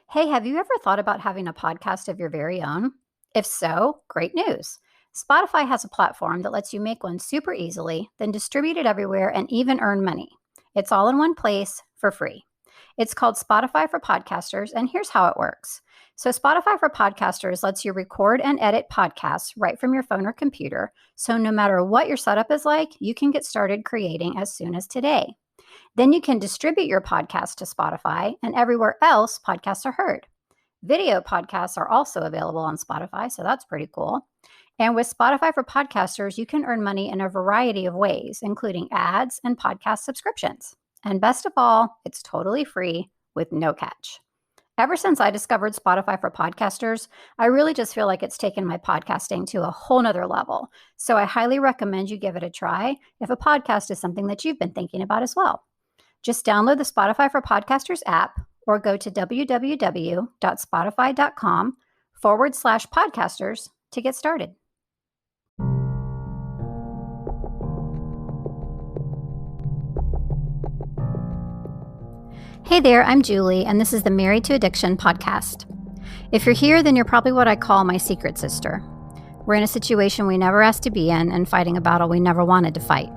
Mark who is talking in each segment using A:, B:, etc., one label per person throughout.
A: Hey, have you ever thought about having a podcast of your very own? If so, great news. Spotify has a platform that lets you make one super easily, then distribute it everywhere and even earn money. It's all in one place for free. It's called Spotify for Podcasters, and here's how it works. So, Spotify for Podcasters lets you record and edit podcasts right from your phone or computer. So, no matter what your setup is like, you can get started creating as soon as today. Then you can distribute your podcast to Spotify, and everywhere else podcasts are heard. Video podcasts are also available on Spotify, so that's pretty cool. And with Spotify for Podcasters, you can earn money in a variety of ways, including ads and podcast subscriptions. And best of all, it's totally free with no catch. Ever since I discovered Spotify for Podcasters, I really just feel like it's taken my podcasting to a whole nother level. So I highly recommend you give it a try if a podcast is something that you've been thinking about as well. Just download the Spotify for Podcasters app or go to www.spotify.com/podcasters to get started. Hey there, I'm Julie, and this is the Married to Addiction podcast. If you're here, then you're probably what I call my secret sister. We're in a situation we never asked to be in and fighting a battle we never wanted to fight.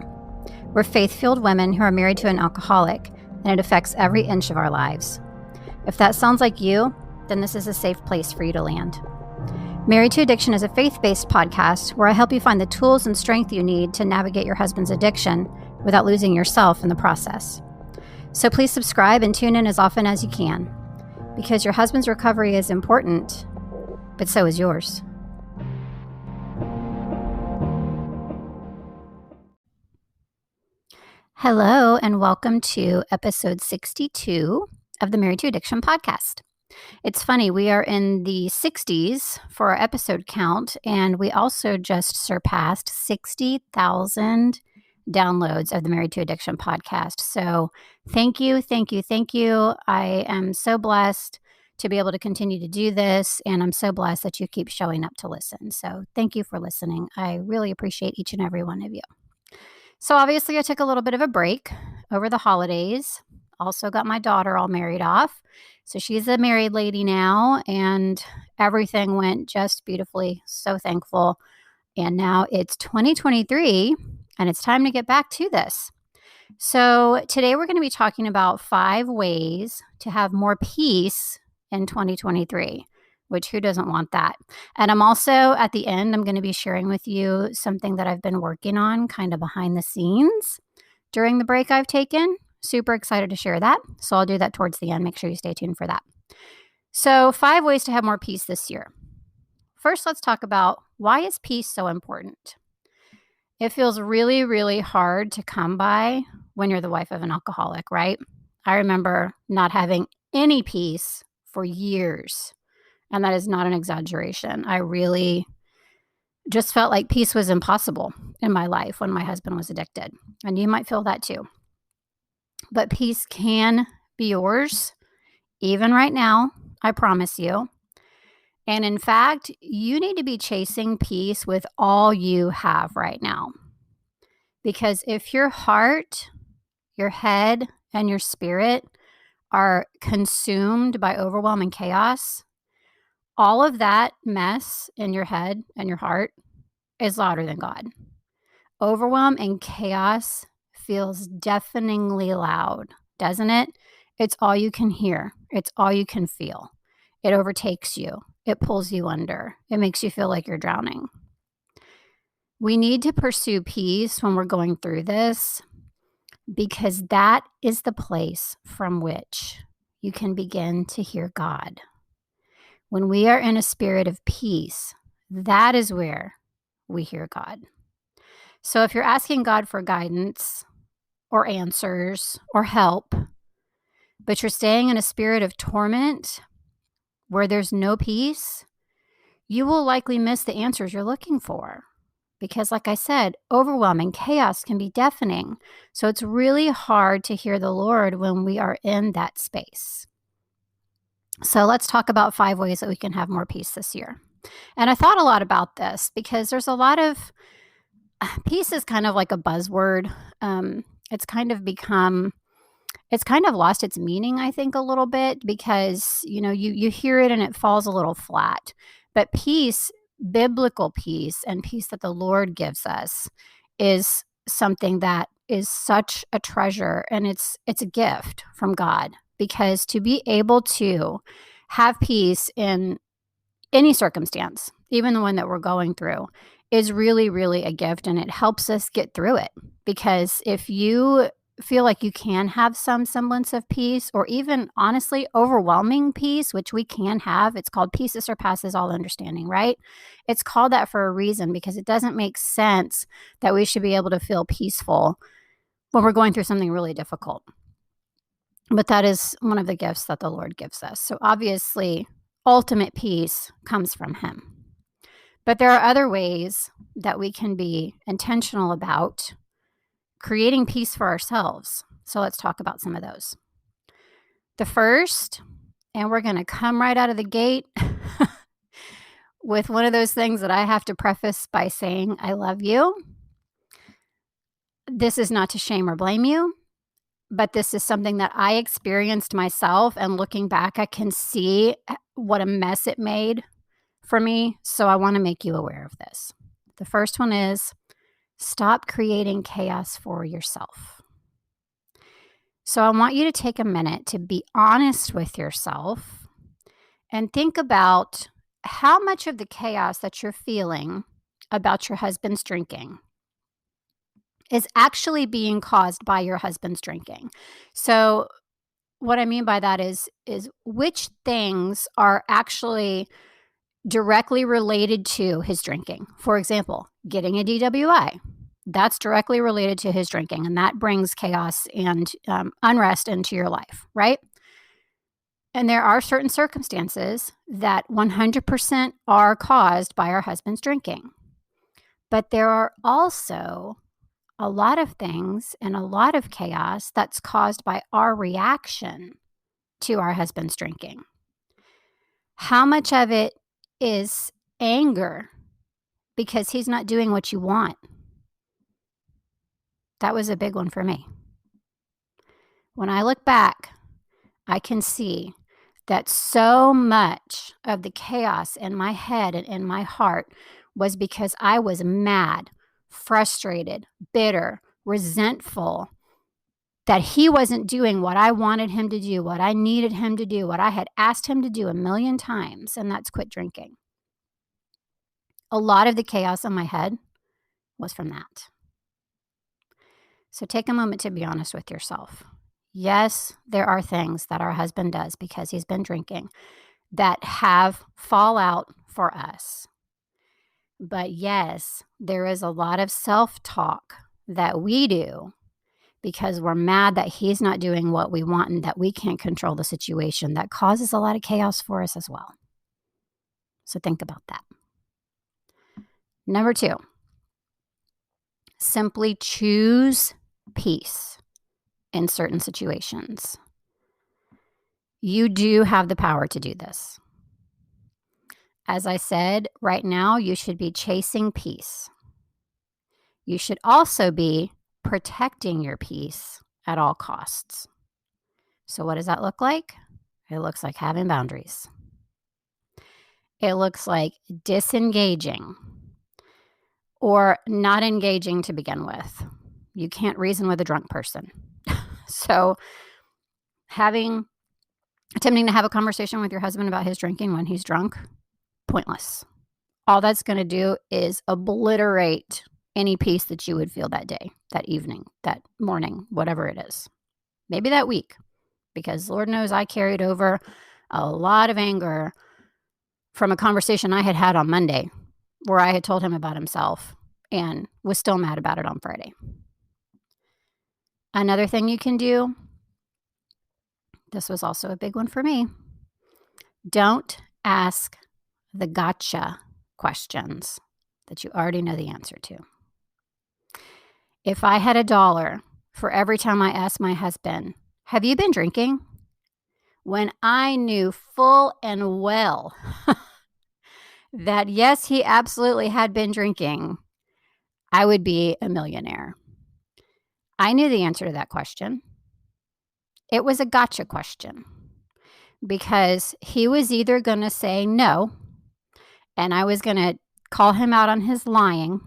A: We're faith-filled women who are married to an alcoholic, and it affects every inch of our lives. If that sounds like you, then this is a safe place for you to land. Married to Addiction is a faith-based podcast where I help you find the tools and strength you need to navigate your husband's addiction without losing yourself in the process. So please subscribe and tune in as often as you can, because your husband's recovery is important, but so is yours. Hello, and welcome to episode 62 of the Married to Addiction podcast. It's funny, we are in the 60s for our episode count, and we also just surpassed 60,000 downloads of the Married to Addiction podcast. So thank you. I am so blessed to be able to continue to do this, and I'm so blessed that you keep showing up to listen. So thank you for listening. I really appreciate each and every one of you. So obviously I took a little bit of a break over the holidays. Also got my daughter all married off. So she's a married lady now, and everything went just beautifully. So thankful. And now it's 2023, and it's time to get back to this. So today we're going to be talking about 5 ways to have more peace in 2023, which who doesn't want that? And I'm also, at the end, I'm going to be sharing with you something that I've been working on kind of behind the scenes during the break I've taken. Super excited to share that. So I'll do that towards the end. Make sure you stay tuned for that. So 5 ways to have more peace this year. First, let's talk about why is peace so important? It feels really, really hard to come by when you're the wife of an alcoholic, right? I remember not having any peace for years, and that is not an exaggeration. I really just felt like peace was impossible in my life when my husband was addicted, and you might feel that too. But peace can be yours, even right now, I promise you. And in fact, you need to be chasing peace with all you have right now. Because if your heart, your head, and your spirit are consumed by overwhelm and chaos, all of that mess in your head and your heart is louder than God. Overwhelm and chaos feels deafeningly loud, doesn't it? It's all you can hear. It's all you can feel. It overtakes you. It pulls you under. It makes you feel like you're drowning. We need to pursue peace when we're going through this, because that is the place from which you can begin to hear God. When we are in a spirit of peace, that is where we hear God. So if you're asking God for guidance or answers or help, but you're staying in a spirit of torment where there's no peace, you will likely miss the answers you're looking for. Because like I said, overwhelming chaos can be deafening. So it's really hard to hear the Lord when we are in that space. So let's talk about 5 ways that we can have more peace this year. And I thought a lot about this because there's a lot of, peace is kind of like a buzzword. It's kind of become it's kind of lost its meaning, I think, a little bit because, you hear it and it falls a little flat. But peace, biblical peace and peace that the Lord gives us is something that is such a treasure, and it's a gift from God, because to be able to have peace in any circumstance, even the one that we're going through, is really, really a gift, and it helps us get through it. Because if you feel like you can have some semblance of peace, or even honestly overwhelming peace, which we can have, it's called peace that surpasses all understanding, right? It's called that for a reason, because it doesn't make sense that we should be able to feel peaceful when we're going through something really difficult. But that is one of the gifts that the Lord gives us. So obviously, ultimate peace comes from Him. But there are other ways that we can be intentional about creating peace for ourselves. So let's talk about some of those. The first, and we're going to come right out of the gate with one of those things that I have to preface by saying, I love you. This is not to shame or blame you, but this is something that I experienced myself. And looking back, I can see what a mess it made for me. So I want to make you aware of this. The first one is stop creating chaos for yourself. So I want you to take a minute to be honest with yourself and think about how much of the chaos that you're feeling about your husband's drinking is actually being caused by your husband's drinking. So what I mean by that is which things are actually directly related to his drinking. For example, getting a DWI. That's directly related to his drinking, and that brings chaos and unrest into your life, right? And there are certain circumstances that 100% are caused by our husband's drinking. But there are also a lot of things and a lot of chaos that's caused by our reaction to our husband's drinking. How much of it is anger because he's not doing what you want? That was a big one for me. When I look back, I can see that so much of the chaos in my head and in my heart was because I was mad, frustrated, bitter, resentful that he wasn't doing what I wanted him to do, what I needed him to do, what I had asked him to do a million times, and that's quit drinking. A lot of the chaos in my head was from that. So take a moment to be honest with yourself. Yes, there are things that our husband does because he's been drinking that have fallout for us. But yes, there is a lot of self-talk that we do because we're mad that he's not doing what we want and that we can't control the situation, that causes a lot of chaos for us as well. So think about that. Number 2, simply choose peace in certain situations. You do have the power to do this. As I said, right now you should be chasing peace. You should also be protecting your peace at all costs. So what does that look like? It looks like having boundaries. It looks like disengaging or not engaging to begin with. You can't reason with a drunk person. So attempting to have a conversation with your husband about his drinking when he's drunk, pointless. All that's going to do is obliterate any peace that you would feel that day, that evening, that morning, whatever it is. Maybe that week, because Lord knows I carried over a lot of anger from a conversation I had had on Monday where I had told him about himself and was still mad about it on Friday. Another thing you can do, this was also a big one for me, don't ask the gotcha questions that you already know the answer to. If I had $1 for every time I asked my husband, have you been drinking? When I knew full and well that yes, he absolutely had been drinking, I would be a millionaire. I knew the answer to that question. It was a gotcha question because he was either going to say no, and I was going to call him out on his lying,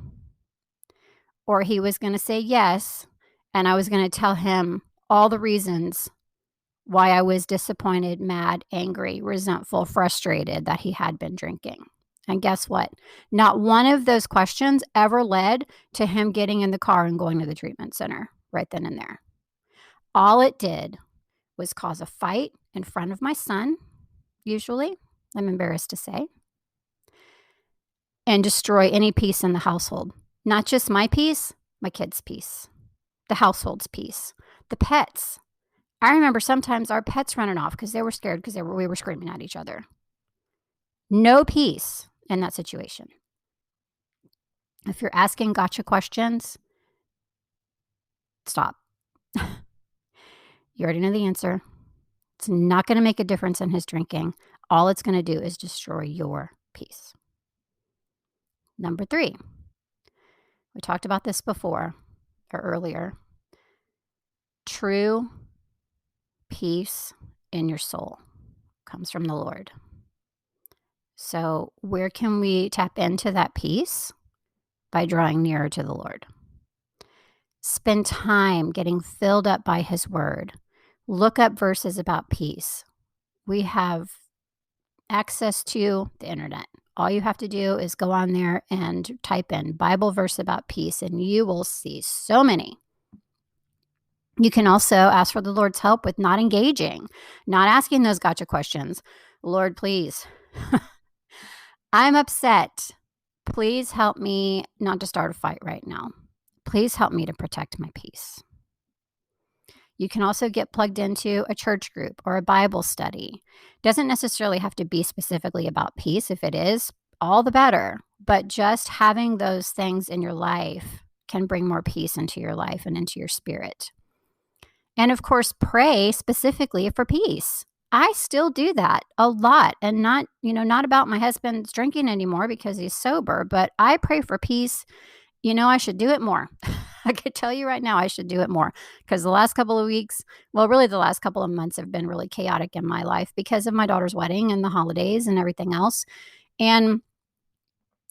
A: or he was going to say yes, and I was going to tell him all the reasons why I was disappointed, mad, angry, resentful, frustrated that he had been drinking. And guess what? Not one of those questions ever led to him getting in the car and going to the treatment center right then and there. All it did was cause a fight in front of my son, usually, I'm embarrassed to say, and destroy any peace in the household. Not just my peace, my kids' peace, the household's peace, the pets. I remember sometimes our pets running off because they were scared because we were screaming at each other. No peace in that situation. If you're asking gotcha questions, stop. You already know the answer. It's not going to make a difference in his drinking. All it's going to do is destroy your peace. Number 3, we talked about this before or earlier. True peace in your soul comes from the Lord. So where can we tap into that peace? By drawing nearer to the Lord. Spend time getting filled up by His Word. Look up verses about peace. We have access to the internet. All you have to do is go on there and type in Bible verse about peace, and you will see so many. You can also ask for the Lord's help with not engaging, not asking those gotcha questions. Lord, please, I'm upset. Please help me not to start a fight right now. Please help me to protect my peace. You can also get plugged into a church group or a Bible study. Doesn't necessarily have to be specifically about peace. If it is, all the better. But just having those things in your life can bring more peace into your life and into your spirit. And of course, pray specifically for peace. I still do that a lot, and not about my husband's drinking anymore because he's sober, but I pray for peace. I should do it more. I could tell you right now, I should do it more because the last couple of weeks, well, really the last couple of months have been really chaotic in my life because of my daughter's wedding and the holidays and everything else. And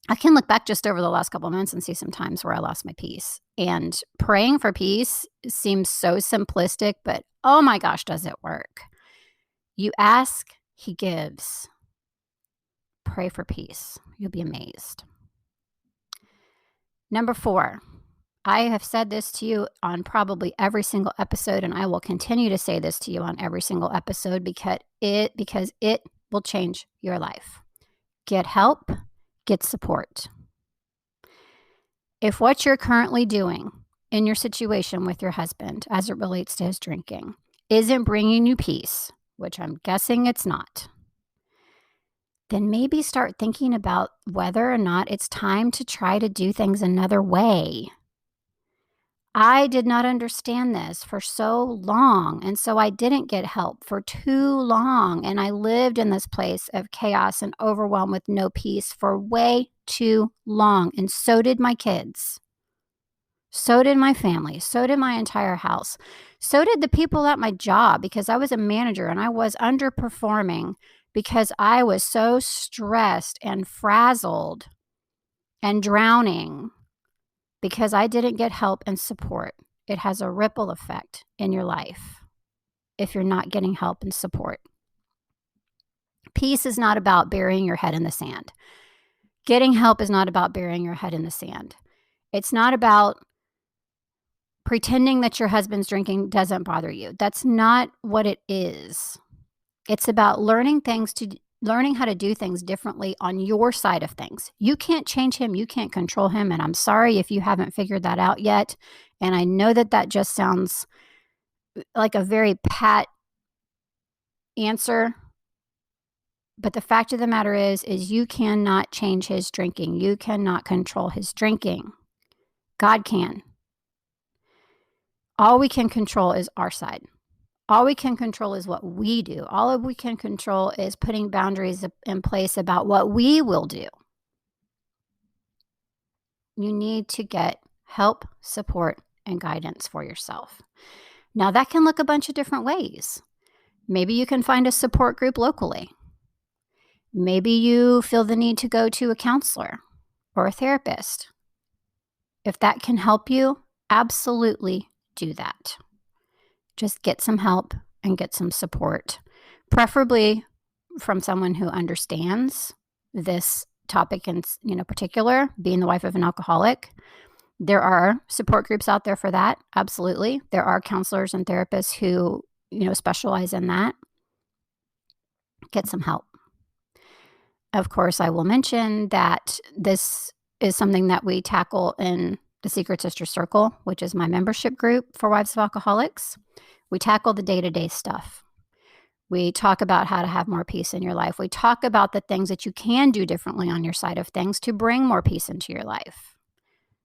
A: I can look back just over the last couple of months and see some times where I lost my peace. And praying for peace seems so simplistic, but oh my gosh, does it work? You ask, He gives. Pray for peace. You'll be amazed. Number 4, I have said this to you on probably every single episode, and I will continue to say this to you on every single episode because it will change your life. Get help, get support. If what you're currently doing in your situation with your husband as it relates to his drinking isn't bringing you peace, which I'm guessing it's not, then maybe start thinking about whether or not it's time to try to do things another way. I did not understand this for so long, and so I didn't get help for too long, and I lived in this place of chaos and overwhelm with no peace for way too long, and so did my kids. So did my family. So did my entire house. So did the people at my job because I was a manager and I was underperforming because I was so stressed and frazzled and drowning because I didn't get help and support. It has a ripple effect in your life if you're not getting help and support. Peace is not about burying your head in the sand. Getting help is not about burying your head in the sand. It's not about pretending that your husband's drinking doesn't bother you. That's not what it is. It's about learning how to do things differently on your side of things. You can't change him. You can't control him. And I'm sorry if you haven't figured that out yet. And I know that just sounds like a very pat answer. But the fact of the matter is you cannot change his drinking. You cannot control his drinking. God can. All we can control is our side. All we can control is what we do. All we can control is putting boundaries in place about what we will do. You need to get help, support, and guidance for yourself. Now, that can look a bunch of different ways. Maybe you can find a support group locally. Maybe you feel the need to go to a counselor or a therapist. If that can help you, absolutely do that. Just get some help and get some support, preferably from someone who understands this topic in particular, being the wife of an alcoholic. There are support groups out there for that. Absolutely. There are counselors and therapists who, specialize in that. Get some help. Of course, I will mention that this is something that we tackle in the Secret Sister Circle, which is my membership group for wives of alcoholics. We tackle the day-to-day stuff. We talk about how to have more peace in your life. We talk about the things that you can do differently on your side of things to bring more peace into your life.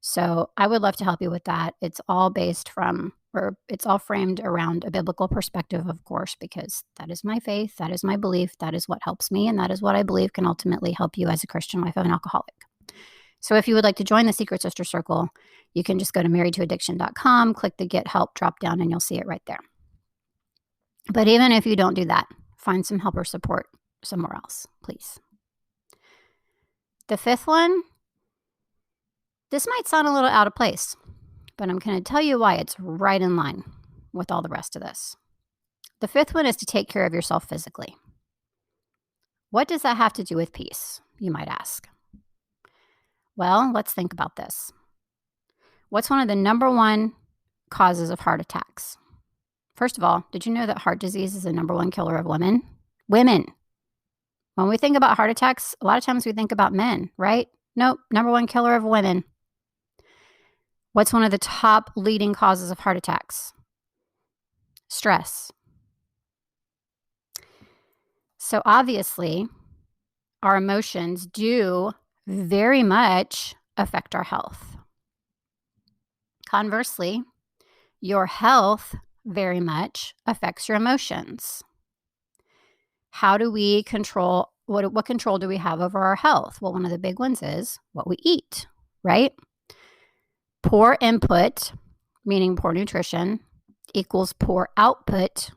A: So I would love to help you with that. It's all it's all framed around a biblical perspective, of course, because that is my faith, that is my belief, that is what helps me, and that is what I believe can ultimately help you as a Christian wife of an alcoholic. So if you would like to join the Secret Sister Circle, you can just go to marriedtoaddiction.com, click the Get Help drop down, and you'll see it right there. But even if you don't do that, find some help or support somewhere else, please. The fifth one, this might sound a little out of place, but I'm going to tell you why it's right in line with all the rest of this. The fifth one is to take care of yourself physically. What does that have to do with peace, you might ask? Well, let's think about this. What's one of the number one causes of heart attacks? First of all, did you know that heart disease is the number one killer of women? Women. When we think about heart attacks, a lot of times we think about men, right? Nope, number one killer of women. What's one of the top leading causes of heart attacks? Stress. So obviously, our emotions do very much affect our health. Conversely, your health very much affects your emotions. How do we control, what control do we have over our health? Well, one of the big ones is what we eat, right? Poor input, meaning poor nutrition, equals poor output,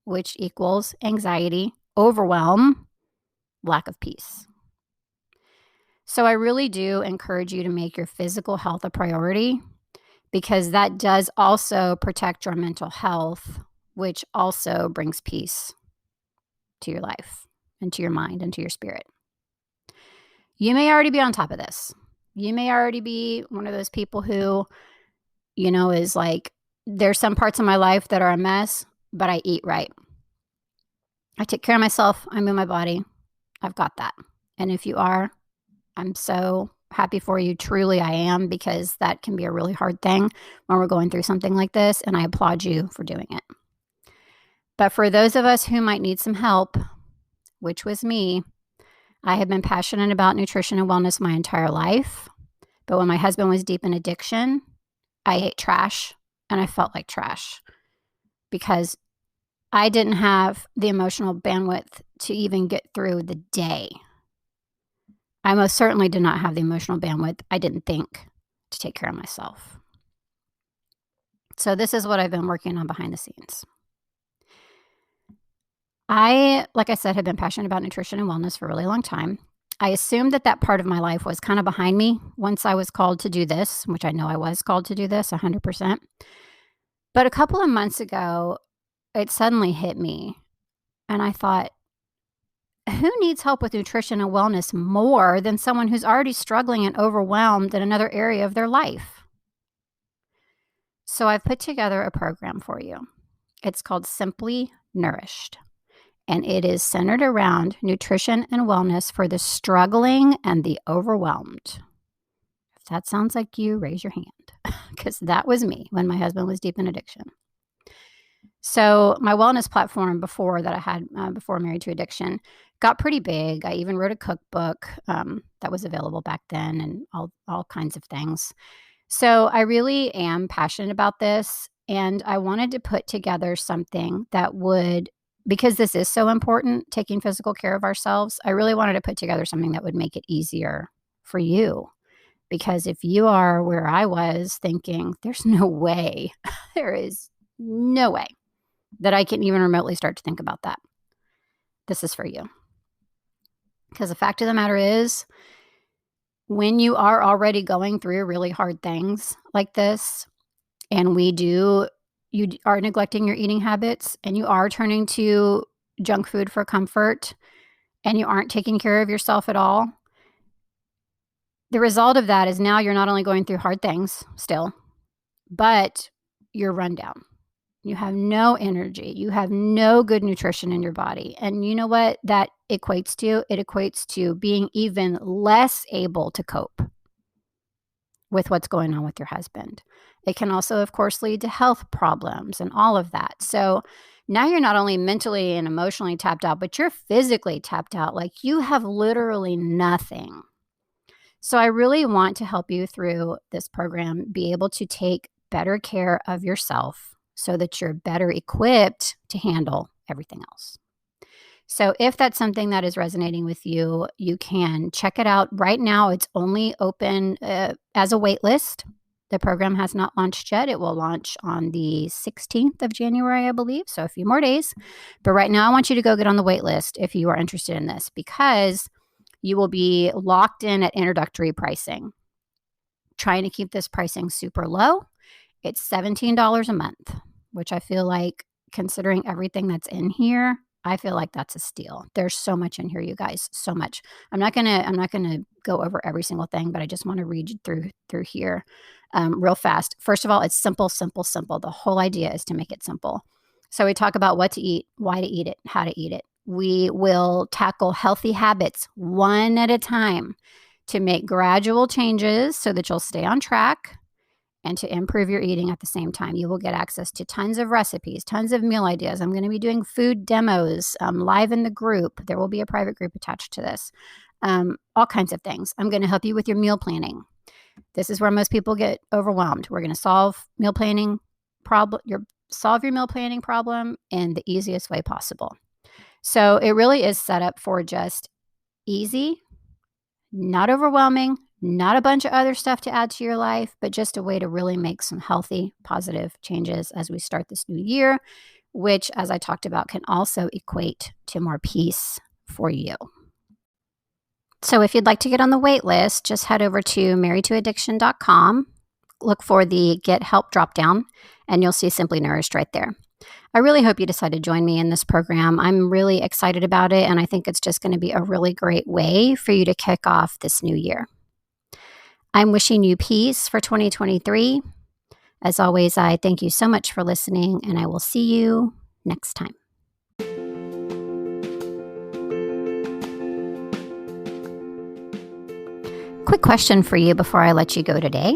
A: which equals anxiety, overwhelm, lack of peace. So I really do encourage you to make your physical health a priority, because that does also protect your mental health, which also brings peace to your life and to your mind and to your spirit. You may already be on top of this. You may already be one of those people who, is like, there's some parts of my life that are a mess, but I eat right. I take care of myself. I move my body. I've got that. And if you are, I'm so happy for you. Truly, I am, because that can be a really hard thing when we're going through something like this, and I applaud you for doing it. But for those of us who might need some help, which was me, I have been passionate about nutrition and wellness my entire life. But when my husband was deep in addiction, I ate trash, and I felt like trash because I didn't have the emotional bandwidth to even get through the day. I most certainly did not have the emotional bandwidth, I didn't think, to take care of myself. So this is what I've been working on behind the scenes. I, like I said, have been passionate about nutrition and wellness for a really long time. I assumed that part of my life was kind of behind me once I was called to do this, which I know I was called to do this 100%. But a couple of months ago, it suddenly hit me, and I thought, who needs help with nutrition and wellness more than someone who's already struggling and overwhelmed in another area of their life? So I've put together a program for you. It's called Simply Nourished, and it is centered around nutrition and wellness for the struggling and the overwhelmed. If that sounds like you, raise your hand, because that was me when my husband was deep in addiction. So my wellness platform before that I had, before Married to Addiction, got pretty big. I even wrote a cookbook that was available back then, and all kinds of things. So I really am passionate about this, and I wanted to put together something that would, because this is so important, taking physical care of ourselves, I really wanted to put together something that would make it easier for you. Because if you are where I was thinking, there's no way, there is no way that I can even remotely start to think about that. This is for you. Because the fact of the matter is, when you are already going through really hard things like this, and you are neglecting your eating habits, and you are turning to junk food for comfort, and you aren't taking care of yourself at all, the result of that is now you're not only going through hard things still, but you're run down. You have no energy. You have no good nutrition in your body. And you know what that equates to? It equates to being even less able to cope with what's going on with your husband. It can also, of course, lead to health problems and all of that. So now you're not only mentally and emotionally tapped out, but you're physically tapped out. Like you have literally nothing. So I really want to help you through this program, be able to take better care of yourself so that you're better equipped to handle everything else. So if that's something that is resonating with you, you can check it out. Right now, it's only open as a wait list. The program has not launched yet. It will launch on the 16th of January, I believe, so a few more days. But right now, I want you to go get on the wait list if you are interested in this, because you will be locked in at introductory pricing. Trying to keep this pricing super low. It's $17 a month, which I feel like, considering everything that's in here, I feel like that's a steal. There's so much in here, you guys, so much. I'm not gonna go over every single thing, but I just want to read through here real fast. First of all, it's simple, simple, simple. The whole idea is to make it simple. So we talk about what to eat, why to eat it, how to eat it. We will tackle healthy habits one at a time to make gradual changes so that you'll stay on track and to improve your eating at the same time. You will get access to tons of recipes, tons of meal ideas. I'm going to be doing food demos live in the group. There will be a private group attached to this. All kinds of things. I'm going to help you with your meal planning. This is where most people get overwhelmed. We're going to solve your meal planning problem in the easiest way possible. So it really is set up for just easy, not overwhelming, not a bunch of other stuff to add to your life, but just a way to really make some healthy, positive changes as we start this new year, which, as I talked about, can also equate to more peace for you. So if you'd like to get on the wait list, just head over to marriedtoaddiction.com, look for the Get Help dropdown, and you'll see Simply Nourished right there. I really hope you decide to join me in this program. I'm really excited about it, and I think it's just going to be a really great way for you to kick off this new year. I'm wishing you peace for 2023. As always, I thank you so much for listening, and I will see you next time. Quick question for you before I let you go today.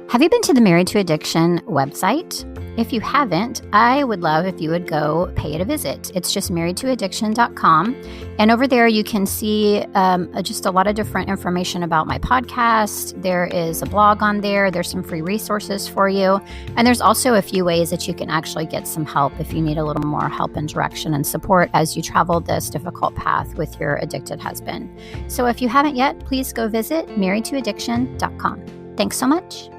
A: Have you been to the Married to Addiction website? If you haven't, I would love if you would go pay it a visit. It's just marriedtoaddiction.com. And over there, you can see just a lot of different information about my podcast. There is a blog on there. There's some free resources for you. And there's also a few ways that you can actually get some help if you need a little more help and direction and support as you travel this difficult path with your addicted husband. So if you haven't yet, please go visit marriedtoaddiction.com. Thanks so much.